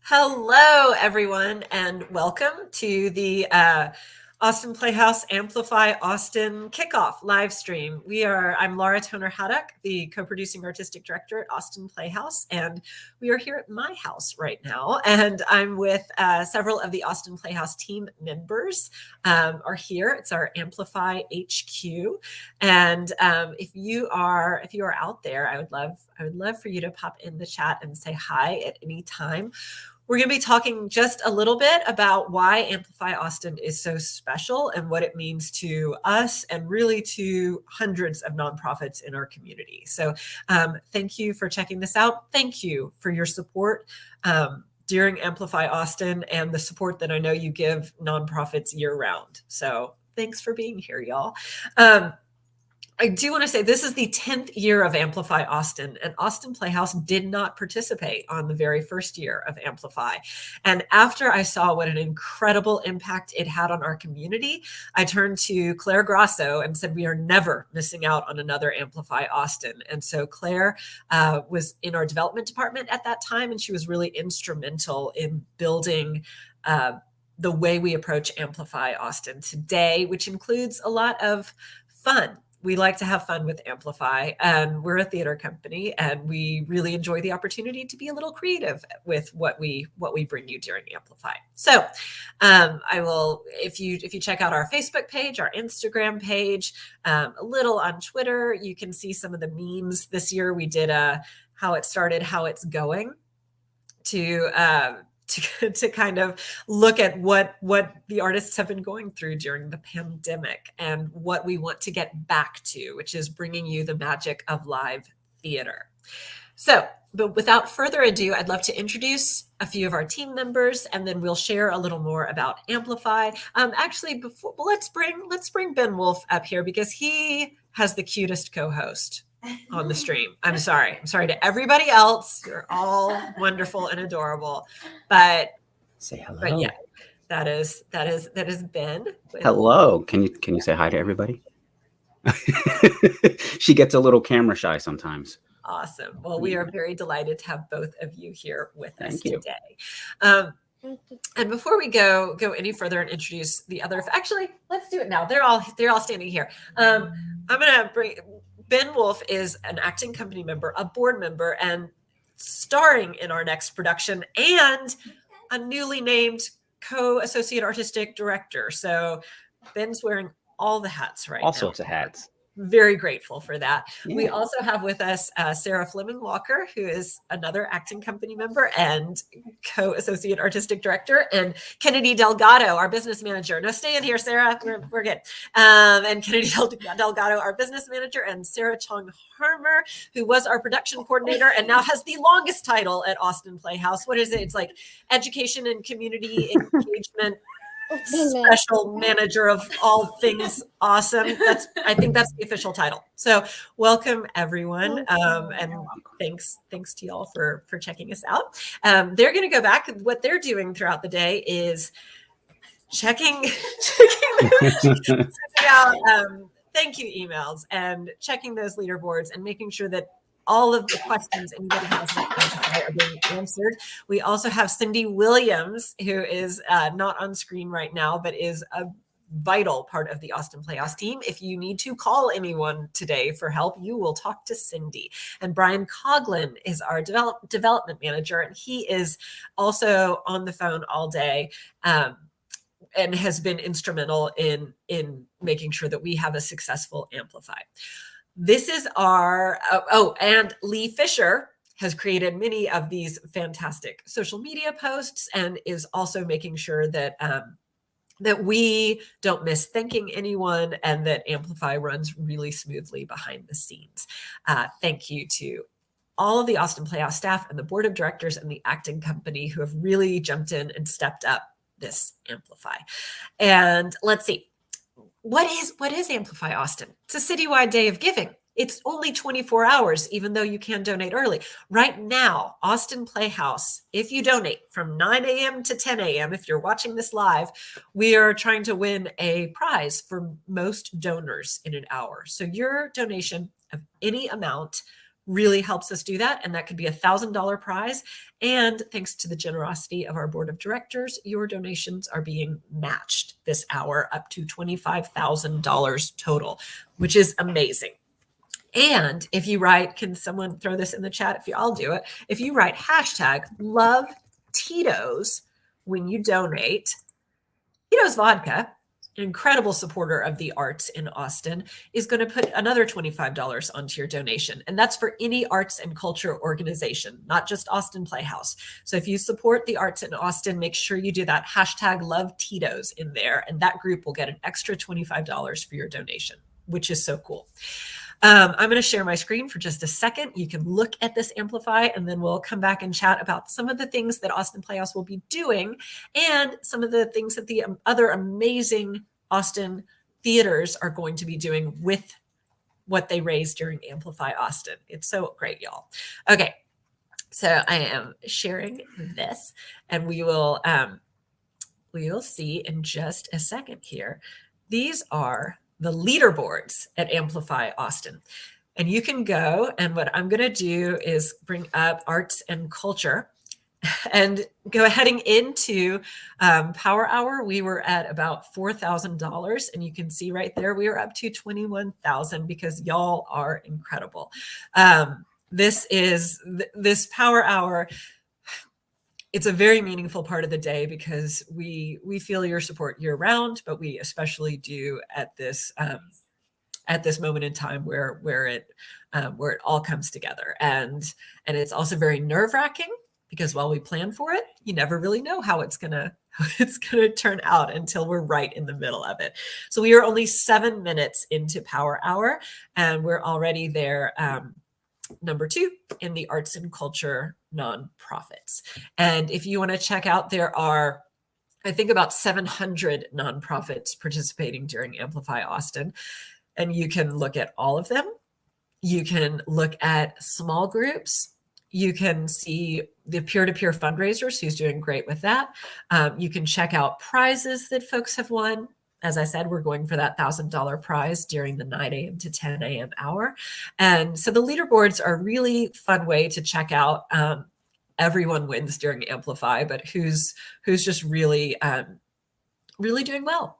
Hello, everyone, and welcome to the Austin Playhouse Amplify Austin kickoff live stream. I'm Laura Toner Haddock, the co-producing artistic director at Austin Playhouse, and we are here at my house right now. And I'm with several of the Austin Playhouse team members are here. It's our Amplify HQ, and if you are out there, I would love for you to pop in the chat and say hi at any time. We're going to be talking just a little bit about why Amplify Austin is so special and what it means to us and really to hundreds of nonprofits in our community. So thank you for checking this out. Thank you for your support during Amplify Austin and the support that I know you give nonprofits year round. So thanks for being here, y'all. I do want to say this is the 10th year of Amplify Austin, and Austin Playhouse did not participate on the very first year of Amplify. And after I saw what an incredible impact it had on our community, I turned to Claire Grasso and said, we are never missing out on another Amplify Austin. And so Claire was in our development department at that time, and she was really instrumental in building the way we approach Amplify Austin today, which includes a lot of fun. We like to have fun with Amplify, and we're a theater company, and we really enjoy the opportunity to be a little creative with what we bring you during Amplify. So I will, if you check out our Facebook page, our Instagram page, a little on Twitter, you can see some of the memes. This year we did how it started, how it's going, to kind of look at what the artists have been going through during the pandemic and what we want to get back to, which is bringing you the magic of live theater. So, but without further ado, I'd love to introduce a few of our team members, and then we'll share a little more about Amplify. Actually, let's bring Ben Wolfe up here because he has the cutest co-host on the stream. I'm sorry to everybody else. You're all wonderful and adorable, but say hello. But yeah, that is Ben. Hello. Can you say hi to everybody? She gets a little camera shy sometimes. Awesome. Well, we are very delighted to have both of you here with us today. And before we go any further and introduce the other, actually, let's do it now. They're all standing here. I'm gonna bring. Ben Wolfe is an acting company member, a board member, and starring in our next production, and a newly named co-associate artistic director. So Ben's wearing all the hats right now. All sorts of hats. Very grateful for that. Yeah. We also have with us Sarah Fleming Walker, who is another acting company member and co-associate artistic director, and Kennedy Delgado, our business manager. No, stay in here, Sarah. We're good. And Kennedy Delgado, our business manager, and Sarah Chung Harmer, who was our production coordinator and now has the longest title at Austin Playhouse. What is it? It's like education and community engagement special manager of all things awesome. I think that's the official title. So welcome everyone. And thanks to y'all for checking us out. They're going to go back. What they're doing throughout the day is checking out thank you emails and checking those leaderboards and making sure that all of the questions anybody has are being answered. We also have Cindy Williams, who is not on screen right now, but is a vital part of the Austin Playhouse team. If you need to call anyone today for help, you will talk to Cindy. And Brian Coughlin is our development manager, and he is also on the phone all day. And has been instrumental in making sure that we have a successful Amplify. This is our, and Lee Fisher has created many of these fantastic social media posts and is also making sure that that we don't miss thanking anyone and that Amplify runs really smoothly behind the scenes. Thank you to all of the Austin Playhouse staff and the board of directors and the acting company who have really jumped in and stepped up this Amplify. And let's see. What is Amplify Austin? It's a citywide day of giving. It's only 24 hours, even though you can donate early. Right now, Austin Playhouse, if you donate from 9 a.m. to 10 a.m., if you're watching this live, we are trying to win a prize for most donors in an hour. So your donation of any amount really helps us do that. And that could be $1,000 prize. And thanks to the generosity of our board of directors, your donations are being matched this hour up to $25,000 total, which is amazing. And if you write, can someone throw this in the chat? I'll do it. If you write hashtag love Tito's when you donate, Tito's Vodka, an incredible supporter of the arts in Austin, is going to put another $25 onto your donation. And that's for any arts and culture organization, not just Austin Playhouse. So if you support the arts in Austin, make sure you do that hashtag love Tito's in there. And that group will get an extra $25 for your donation, which is so cool. I'm going to share my screen for just a second. You can look at this Amplify, and then we'll come back and chat about some of the things that Austin Playhouse will be doing and some of the things that the other amazing Austin theaters are going to be doing with what they raise during Amplify Austin. It's so great, y'all. Okay, so I am sharing this, and we will see in just a second here. These are the leaderboards at Amplify Austin. And you can go, and what I'm going to do is bring up arts and culture and go heading into Power Hour. We were at about $4,000, and you can see right there, we are up to 21,000 because y'all are incredible. This Power Hour. It's a very meaningful part of the day because we feel your support year round, but we especially do at this moment in time where it all comes together. And it's also very nerve-wracking because while we plan for it, you never really know how it's gonna turn out until we're right in the middle of it. So we are only 7 minutes into Power Hour, and we're already there. Number 2 in the arts and culture nonprofits. And if you want to check out, there are, I think, about 700 nonprofits participating during Amplify Austin. And you can look at all of them. You can look at small groups. You can see the peer-to-peer fundraisers, who's doing great with that. You can check out prizes that folks have won. As I said, we're going for that $1,000 prize during the 9 a.m. to 10 a.m. hour. And so the leaderboards are a really fun way to check out. Everyone wins during Amplify, but who's just really doing well.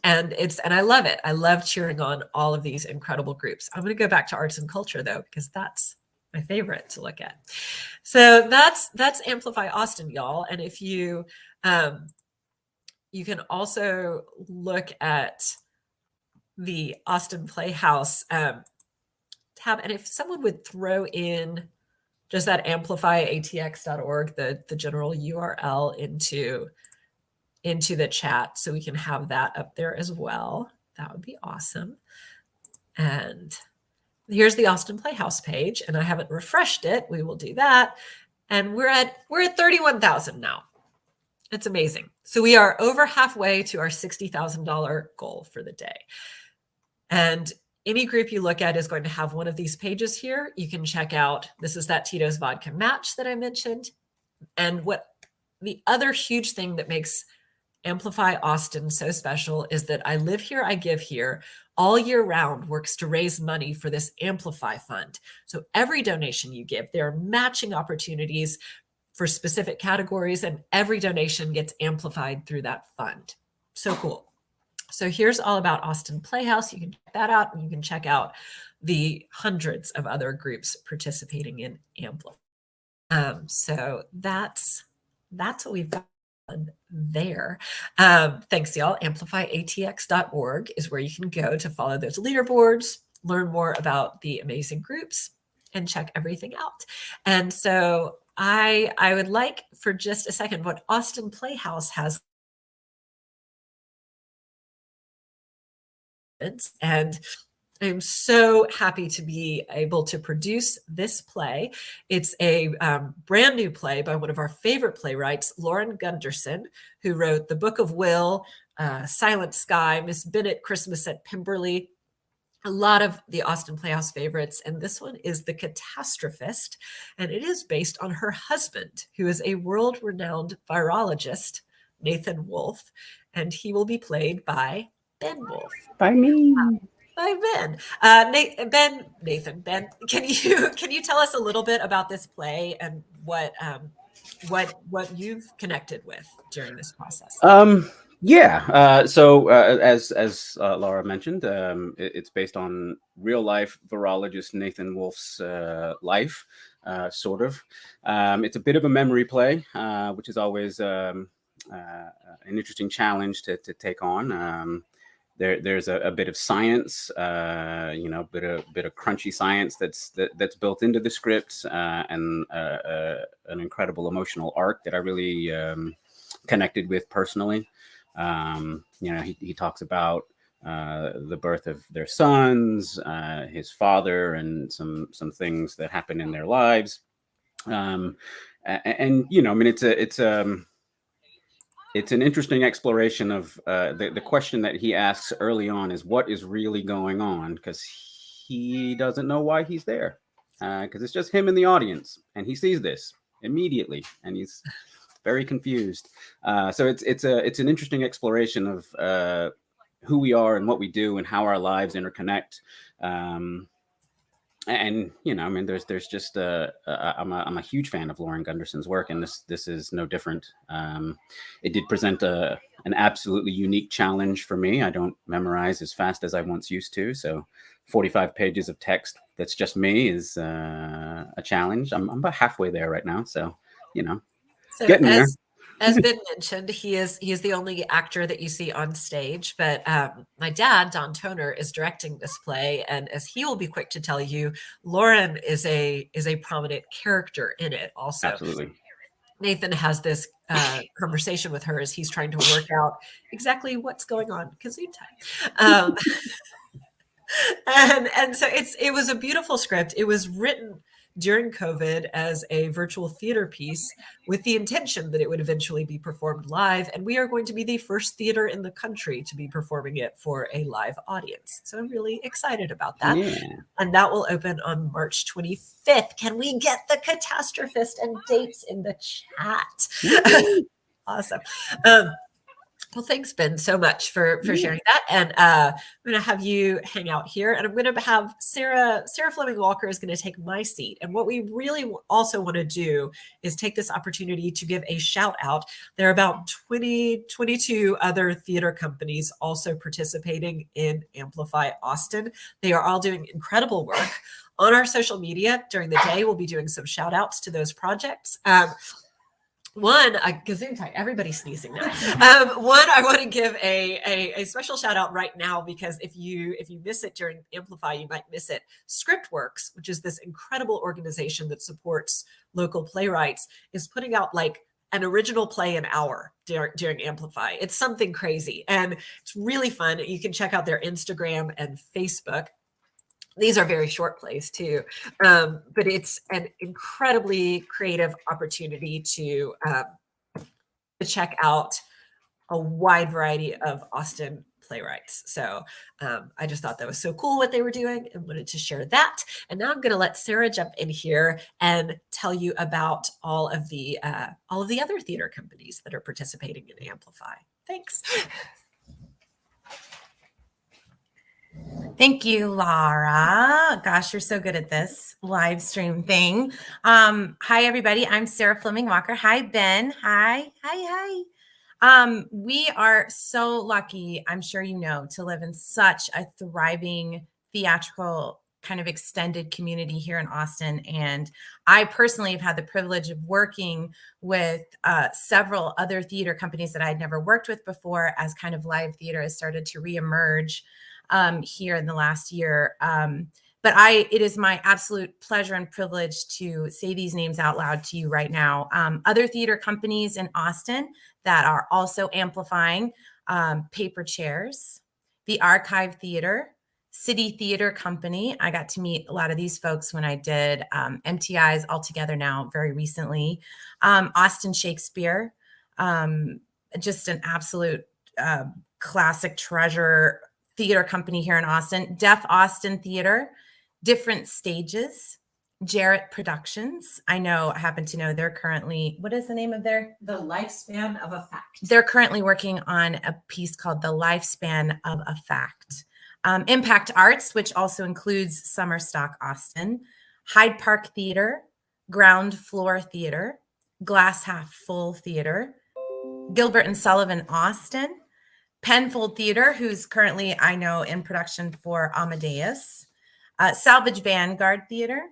And I love it. I love cheering on all of these incredible groups. I'm going to go back to arts and culture though, because that's my favorite to look at. So that's Amplify Austin, y'all. And if you can also look at the Austin Playhouse tab. And if someone would throw in just that amplifyatx.org, the general URL into the chat so we can have that up there as well, that would be awesome. And here's the Austin Playhouse page, and I haven't refreshed it. We will do that. And we're at 31,000 now. It's amazing. So we are over halfway to our $60,000 goal for the day. And any group you look at is going to have one of these pages here. You can check out, this is that Tito's Vodka match that I mentioned. And what the other huge thing that makes Amplify Austin so special is that I live here, I give here, all year round works to raise money for this Amplify fund. So every donation you give, there are matching opportunities for specific categories, and every donation gets amplified through that fund. So cool. So here's all about Austin Playhouse. You can check that out, and you can check out the hundreds of other groups participating in Amplify. So that's what we've got there. Thanks, y'all. Amplifyatx.org is where you can go to follow those leaderboards, learn more about the amazing groups, and check everything out. And so I would like for just a second, what Austin Playhouse has, and I'm so happy to be able to produce this play. It's a brand new play by one of our favorite playwrights, Lauren Gunderson, who wrote The Book of Will, Silent Sky, Miss Bennet, Christmas at Pemberley, a lot of the Austin Playhouse favorites. And this one is The Catastrophist. And it is based on her husband, who is a world-renowned virologist, Nathan Wolfe. And he will be played by Ben Wolfe. By me. by Ben. Ben, can you tell us a little bit about this play and what you've connected with during this process? Yeah. So as Laura mentioned, it's based on real life virologist Nathan Wolfe's life, sort of. It's a bit of a memory play, which is always an interesting challenge to take on. There's a bit of science, bit of crunchy science that's built into the script, and an incredible emotional arc that I really connected with personally. He talks about the birth of their sons, his father, and some things that happen in their lives. It's an interesting exploration of the question that he asks early on is what is really going on, because he doesn't know why he's there, because it's just him in the audience, and he sees this immediately, and he's very confused. So it's an interesting exploration of who we are and what we do and how our lives interconnect. There's just I'm a huge fan of Lauren Gunderson's work, and this is no different. It did present an absolutely unique challenge for me. I don't memorize as fast as I once used to, so 45 pages of text that's just me is a challenge. I'm about halfway there right now, so So getting there. as Ben mentioned, he is the only actor that you see on stage. But my dad, Don Toner, is directing this play, and as he will be quick to tell you, Lauren is a prominent character in it. Also, Absolutely. Nathan has this conversation with her as he's trying to work out exactly what's going on kazoo time. And so it was a beautiful script. It was written during COVID as a virtual theater piece with the intention that it would eventually be performed live. And we are going to be the first theater in the country to be performing it for a live audience. So I'm really excited about that. Yeah. And that will open on March 25th. Can we get the catastrophist and dates in the chat? Awesome. Well, thanks, Ben, so much for sharing that. And I'm going to have you hang out here, and I'm going to have Sarah Fleming Walker is going to take my seat. And what we really also want to do is take this opportunity to give a shout out. There are about 22 other theater companies also participating in Amplify Austin. They are all doing incredible work. On our social media during the day, we'll be doing some shout outs to those projects. One, Gesundheit, everybody's sneezing now. One, I want to give a special shout out right now, because if you miss it during Amplify, you might miss it. Scriptworks, which is this incredible organization that supports local playwrights, is putting out like an original play an hour during Amplify. It's something crazy, and it's really fun. You can check out their Instagram and Facebook. These are very short plays too, but it's an incredibly creative opportunity to check out a wide variety of Austin playwrights. So I just thought that was so cool what they were doing and wanted to share that. And now I'm going to let Sarah jump in here and tell you about all of the other theater companies that are participating in Amplify. Thanks. Thank you, Laura. Gosh, you're so good at this live stream thing. Hi, everybody. I'm Sarah Fleming Walker. Hi, Ben. Hi. We are so lucky, I'm sure you know, to live in such a thriving theatrical kind of extended community here in Austin. And I personally have had the privilege of working with several other theater companies that I'd never worked with before, as kind of live theater has started to reemerge here in the last year. But it is my absolute pleasure and privilege to say these names out loud to you right now. Other theater companies in Austin that are also amplifying: Paper Chairs, the Archive Theater, City Theater Company. I got to meet a lot of these folks when I did MTIs all together now very recently. Austin Shakespeare, just an absolute classic treasure theater company here in Austin. Deaf Austin Theater, Different Stages, Jarrett Productions. I happen to know they're currently, what is the name of The Lifespan of a Fact. They're currently working on a piece called The Lifespan of a Fact. Impact Arts, which also includes Summer Stock Austin, Hyde Park Theater, Ground Floor Theater, Glass Half Full Theater, Gilbert and Sullivan Austin, Penfold Theater, who's currently, I know, in production for Amadeus, Salvage Vanguard Theater,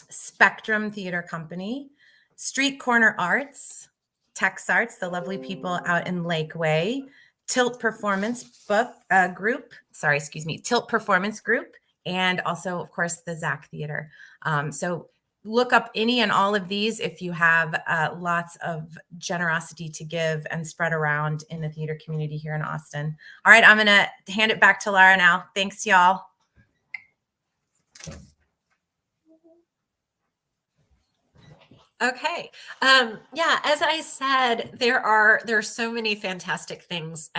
Spectrum Theater Company, Street Corner Arts, Tex Arts, the lovely people out in Lakeway, Tilt Performance Group, Tilt Performance Group, and also, of course, the Zach Theater. So look up any and all of these if you have lots of generosity to give and spread around in the theater community here in Austin. All right, I'm going to hand it back to Lara now. Thanks, y'all. Okay. Yeah, as I said, there are so many fantastic things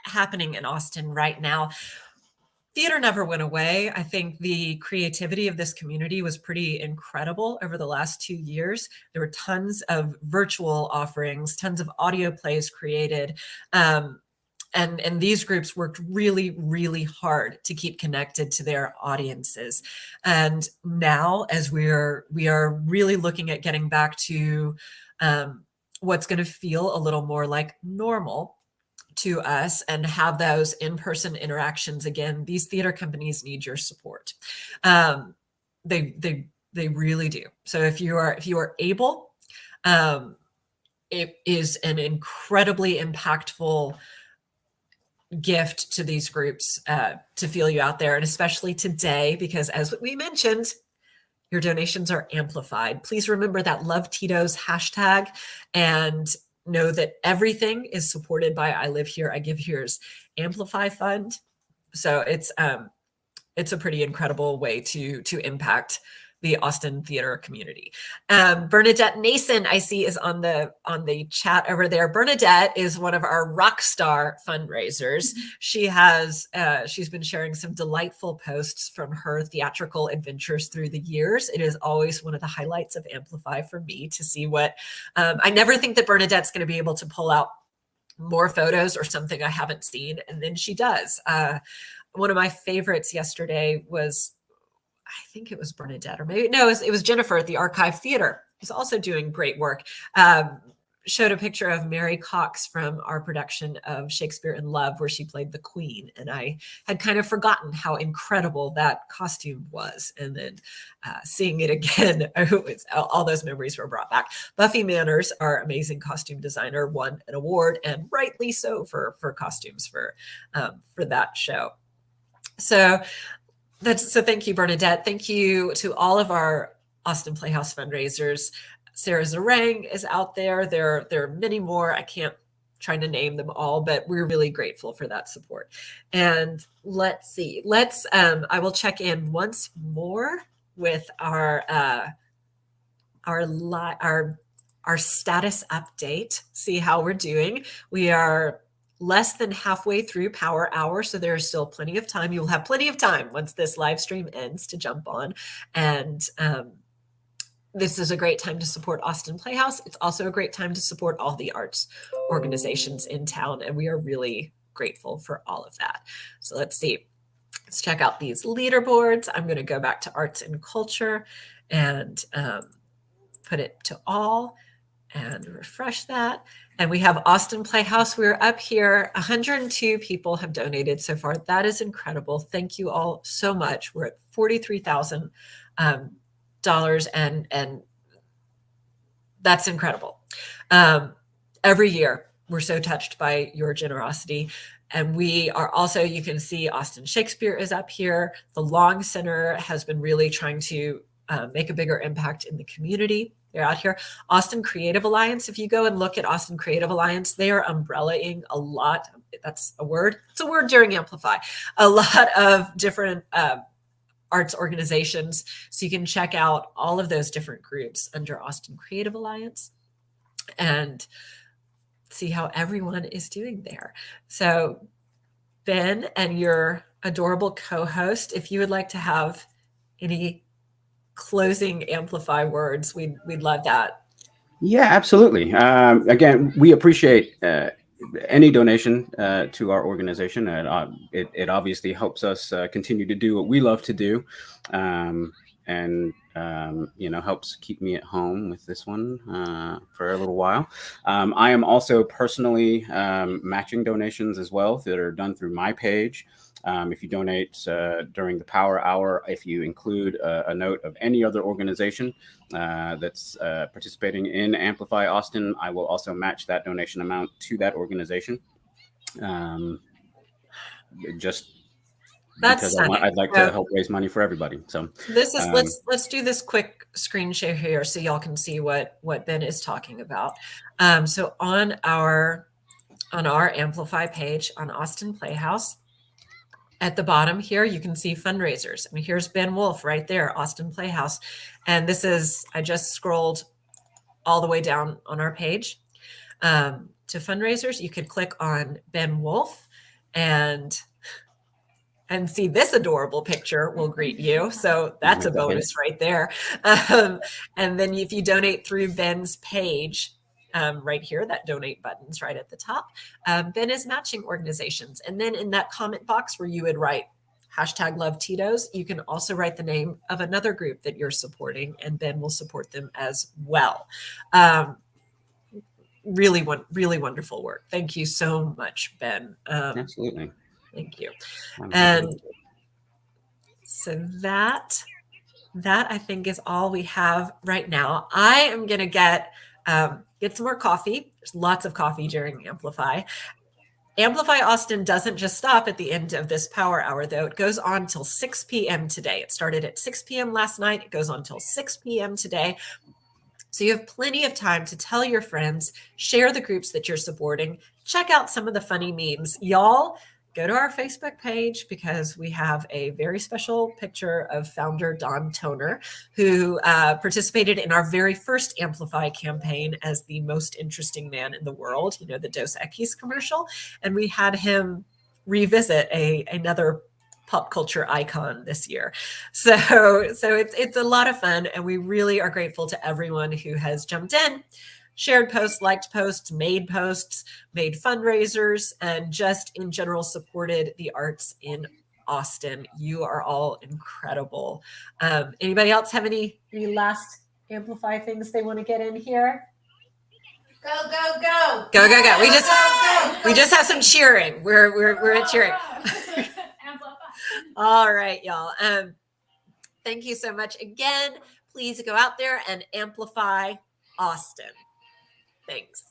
happening in Austin right now. Theater never went away. I think the creativity of this community was pretty incredible over the last 2 years. There were tons of virtual offerings, tons of audio plays created. And these groups worked really, really hard to keep connected to their audiences. And now, as we are really looking at getting back to what's going to feel a little more like normal to us and have those in-person interactions again, these theater companies need your support. They really do. So if you are able, it is an incredibly impactful gift to these groups to feel you out there, and especially today, because as we mentioned, your donations are amplified. Please remember that Love Tito's hashtag and know that everything is supported by I Live Here, I Give Here's Amplify Fund. So it's a pretty incredible way to impact the Austin theater community. Bernadette Nason, I see, is on the chat over there. Bernadette is one of our rock star fundraisers. She's been sharing some delightful posts from her theatrical adventures through the years. It is always one of the highlights of Amplify for me to see what, I never think that Bernadette's going to be able to pull out more photos or something I haven't seen. And then she does. One of my favorites yesterday was, I think it was Bernadette, or maybe, no, it was Jennifer at the Archive Theater, who's also doing great work. Showed a picture of Mary Cox from our production of Shakespeare in Love, where she played the Queen. And I had kind of forgotten how incredible that costume was. And then seeing it again, all those memories were brought back. Buffy Manners, our amazing costume designer, won an award, and rightly so, for costumes for that show. So thank you, Bernadette. Thank you to all of our Austin Playhouse fundraisers. Sarah Zarang is out there. There are many more. I can't try to name them all, but we're really grateful for that support. And let's see. I will check in once more with our status update, see how we're doing. We are less than halfway through Power Hour, so there is still plenty of time. You'll have plenty of time once this live stream ends to jump on. And this is a great time to support Austin Playhouse. It's also a great time to support all the arts organizations in town, and we are really grateful for all of that. So let's see. Let's check out these leaderboards. I'm going to go back to arts and culture and put it to all and refresh that. And we have Austin Playhouse. We're up here. 102 people have donated so far. That is incredible. Thank you all so much. We're at $43,000, and that's incredible. Every year, we're so touched by your generosity. And we are also, you can see Austin Shakespeare is up here. The Long Center has been really trying to make a bigger impact in the community. They're out here. Austin Creative Alliance, if you go and look at Austin Creative Alliance, they are umbrellaing a lot. That's a word. It's a word during Amplify. A lot of different arts organizations. So you can check out all of those different groups under Austin Creative Alliance and see how everyone is doing there. So Ben and your adorable co-host, if you would like to have any closing Amplify words, we'd love that. Yeah, absolutely. Again, we appreciate any donation to our organization, it obviously helps us continue to do what we love to do, and helps keep me at home with this one for a little while. I am also personally matching donations as well that are done through my page. If you donate during the Power Hour, if you include a note of any other organization that's participating in Amplify Austin, I will also match that donation amount to that organization. Just That's because stunning. I'd like to help raise money for everybody. So this is let's do this quick screen share here so y'all can see what Ben is talking about. So on our Amplify page on Austin Playhouse, at the bottom here, you can see fundraisers. I mean, here's Ben Wolfe right there, Austin Playhouse. And this is, I just scrolled all the way down on our page to fundraisers. You could click on Ben Wolfe and see this adorable picture will greet you. So that's a bonus right there. And then if you donate through Ben's page, right here, that donate button's right at the top. Ben is matching organizations. And then in that comment box where you would write #LoveTito's, you can also write the name of another group that you're supporting, and Ben will support them as well. Really wonderful work. Thank you so much, Ben. Absolutely. Thank you. And so that I think is all we have right now. I am going to get some more coffee. There's lots of coffee during Amplify. Amplify Austin doesn't just stop at the end of this Power Hour, though. It goes on till 6 p.m. today. It started at 6 p.m. last night. It goes on till 6 p.m. today. So you have plenty of time to tell your friends, share the groups that you're supporting, check out some of the funny memes. Y'all, go to our Facebook page because we have a very special picture of founder Don Toner, who participated in our very first Amplify campaign as the most interesting man in the world, the Dos Equis commercial. And we had him revisit another pop culture icon this year. So it's a lot of fun. And we really are grateful to everyone who has jumped in, shared posts, liked posts, made fundraisers, and just in general supported the arts in Austin. You are all incredible. Anybody else have any last Amplify things they want to get in here? Go, go, go. Go, go, go. We just have some cheering. We're at cheering. All right, y'all. Thank you so much again. Please go out there and amplify Austin. Thanks.